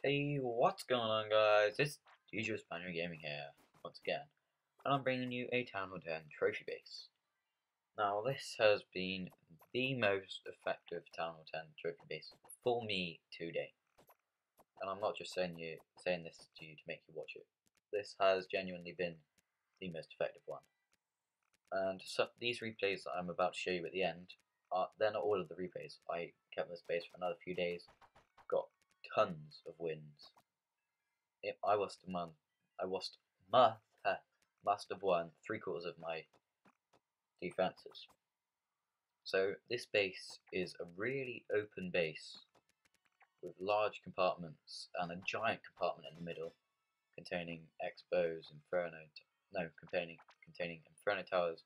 Hey, what's going on, guys? It's DJ Spaniel Gaming here, once again, and I'm bringing you a Town Hall 10 trophy base. Now, this has been the most effective Town Hall 10 trophy base for me to date, and I'm not just saying this to you to make you watch it. This has genuinely been the most effective one, and so these replays that I'm about to show you at the end they're not all of the replays. I kept this base for another few days, got tons of wins. I must have won 3/4 of my defenses. So this base is a really open base with large compartments and a giant compartment in the middle containing containing Inferno towers,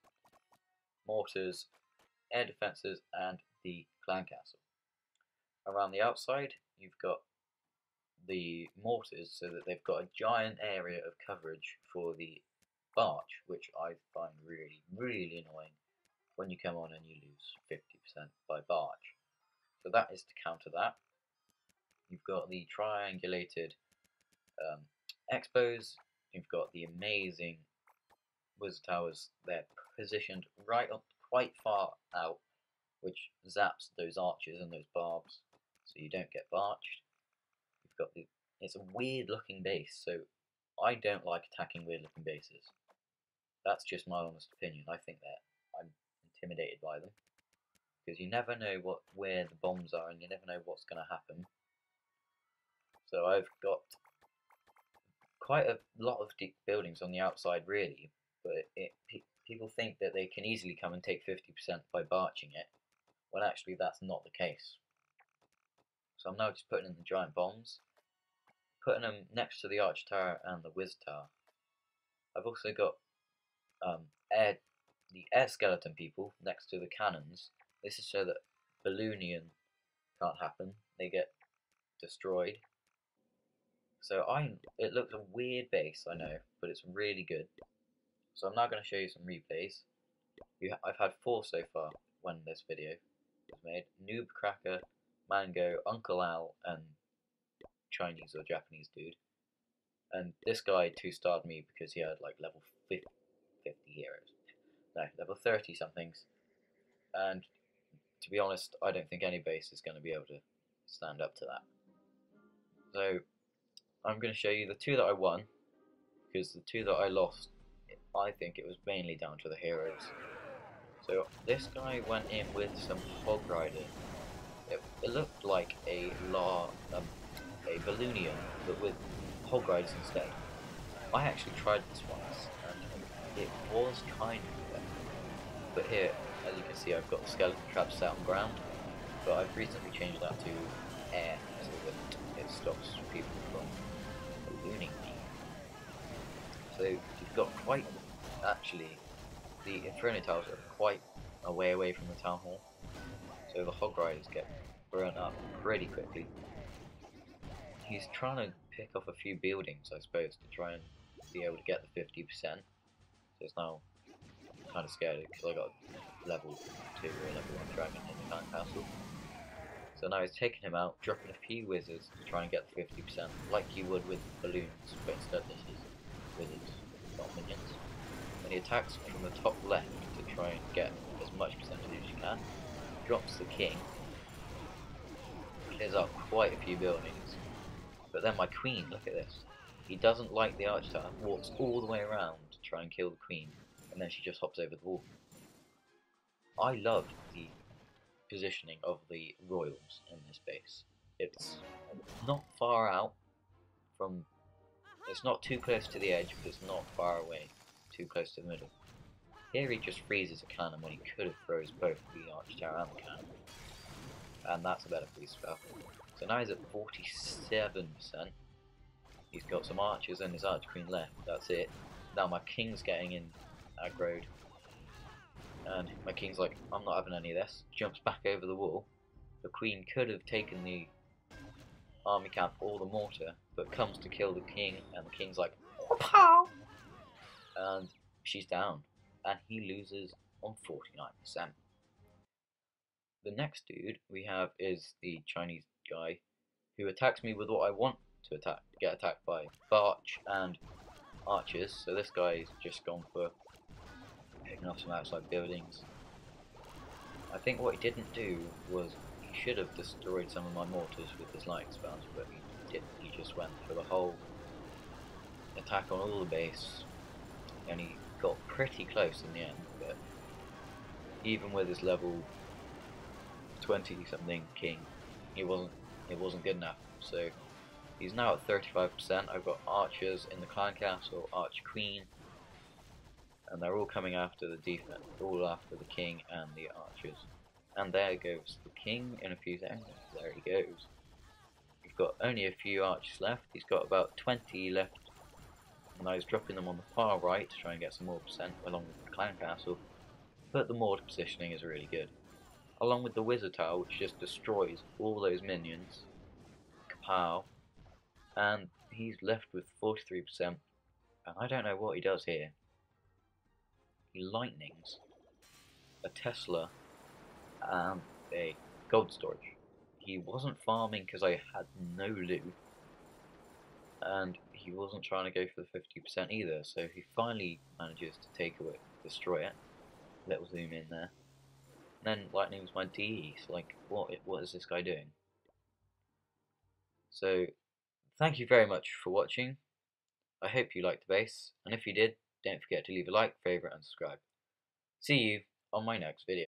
mortars, air defenses, and the clan castle. Around the outside, you've got the mortars so that they've got a giant area of coverage for the barge, which I find really, really annoying when you come on and you lose 50% by barge. So that is to counter that. You've got the triangulated expos, you've got the amazing wizard towers. They're positioned right up quite far out, which zaps those archers and those barbs so you don't get barged. You've got it's a weird looking base, so I don't like attacking weird looking bases. That's just my honest opinion. I think that I'm intimidated by them because you never know where the bombs are, and you never know what's going to happen. So I've got quite a lot of deep buildings on the outside, really, but people think that they can easily come and take 50% by barching it, when actually that's not the case. So I'm now just putting in the giant bombs, putting them next to the arch tower and the wizard tower. I've also got the air skeleton people next to the cannons. This is so that Balloonian can't happen. They get destroyed. So it looks a weird base, I know, but it's really good. So I'm now going to show you some replays. I've had 4 so far when this video was made. Noob Cracker, Mango, Uncle Al, and Chinese or Japanese dude. And this guy 2-starred me because he had like level 50 heroes. No, level 30 somethings. And to be honest, I don't think any base is going to be able to stand up to that. So I'm going to show you the 2 that I won, because the 2 that I lost, I think it was mainly down to the heroes. So this guy went in with some Hog Rider. It looked like a Balloonian, but with Hog Riders instead. I actually tried this once, and it was kind of good. But here, as you can see, I've got the skeleton traps set on ground, but I've recently changed that to air so that it stops people from ballooning me. So you've got actually, the Inferno towers are quite a way away from the town hall, so the Hog Riders get burnt up pretty quickly. He's trying to pick off a few buildings, I suppose, to try and be able to get the 50%. So it's now kind of scared because I got level 2 or level 1 dragon in the clan castle. So now he's taking him out, dropping a few wizards to try and get the 50%, like you would with balloons, but instead this is wizards, not minions. And he attacks from the top left to try and get as much percentage as you can. Drops the king, clears out quite a few buildings. But then my queen, look at this. He doesn't like the arch tower, walks all the way around to try and kill the queen, and then she just hops over the wall. I love the positioning of the royals in this base. It's not far out from... It's not too close to the edge, but it's not far away, too close to the middle. Here he just freezes a cannon when he could have froze both the arch tower and the cannon. And that's a better freeze spell. So now he's at 47%. He's got some archers and his arch queen left. That's it. Now my king's getting in aggroed. And my king's like, I'm not having any of this. Jumps back over the wall. The queen could have taken the army camp or the mortar, but comes to kill the king, and the king's like, pow! And she's down. And he loses on 49%. The next dude we have is the Chinese guy who attacks me with what I want to get attacked by Barch and archers. So this guy's just gone for picking off some outside buildings. I think what he didn't do was he should have destroyed some of my mortars with his lightning spells, but he didn't. He just went for the whole attack on all the base, and he got pretty close in the end. But even with his level 20 something king, it wasn't good enough. So he's now at 35%. I've got archers in the clan castle, arch queen, and they're all coming after the defense, all after the king and the archers. And there goes the king in a few seconds. There he goes. We've got only a few archers left. He's got about 20 left, and I was dropping them on the far right to try and get some more percent along with the clan castle. But the mortar positioning is really good, along with the wizard tower, which just destroys all those minions. Kapow! And he's left with 43%, and I don't know what he does here. He lightnings a Tesla and a gold storage. He wasn't farming because I had no loot, and he wasn't trying to go for the 50% either, so he finally manages to take away, destroy it. Little zoom in there. And then lightnings my DE, so like, what is this guy doing? So, thank you very much for watching. I hope you liked the base, and if you did, don't forget to leave a like, favourite and subscribe. See you on my next video.